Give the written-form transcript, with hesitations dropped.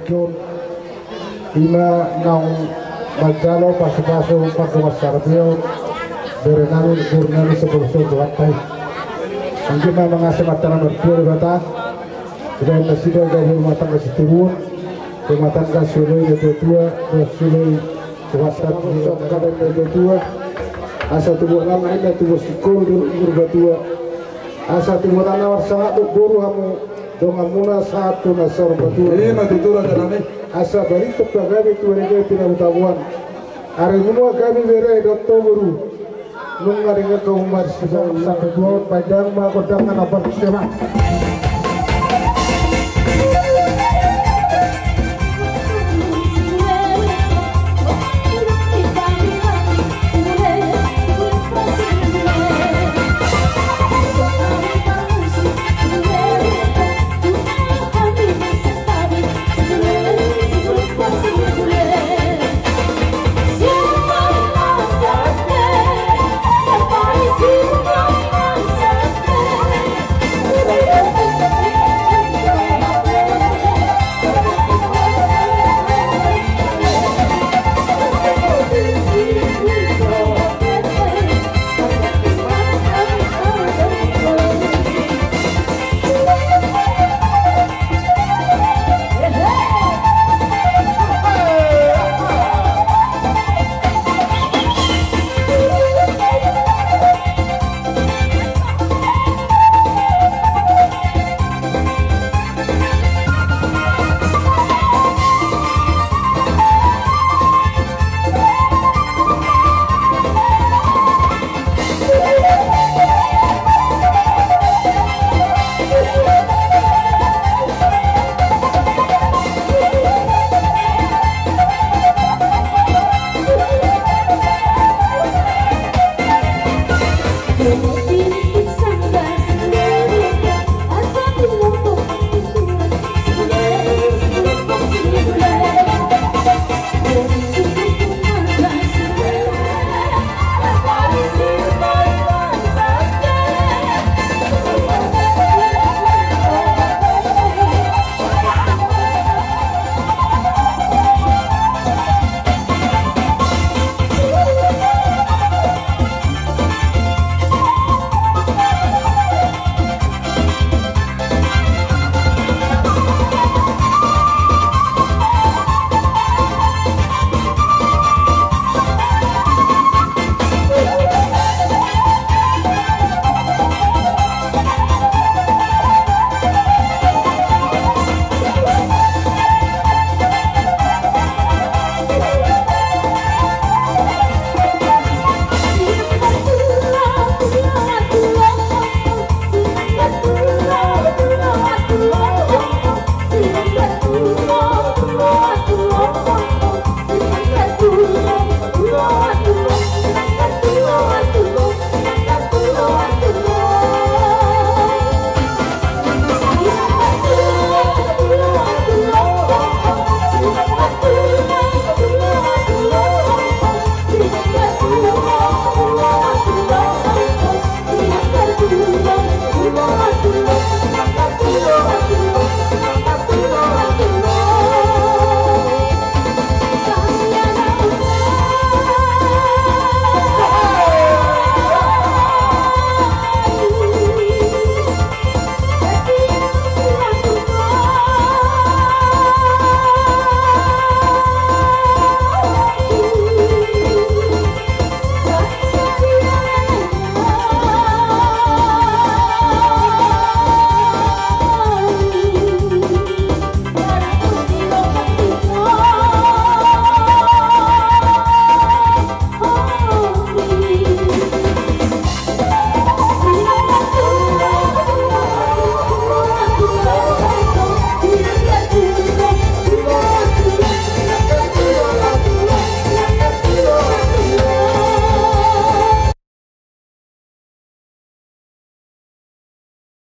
John ina naung Majalo pasu-pasu pagkawas Sarbio berenali sebelum buatay mungkin mga sematan berdua bata dan nasiba dari matang kasi turun matang kasi sulay na tua sulay kuwasan kada na tua asa tubuh nama ina tubuh sikol berbatua asa tubuh nama sangat guru kamu dongamuna satu nasar batua ini matutura janane asa barito kagabi tuwege pinagtabuan ari semua kami bere dokter guru nung ngaringa kaumar sa pagbuot padang makodang na napag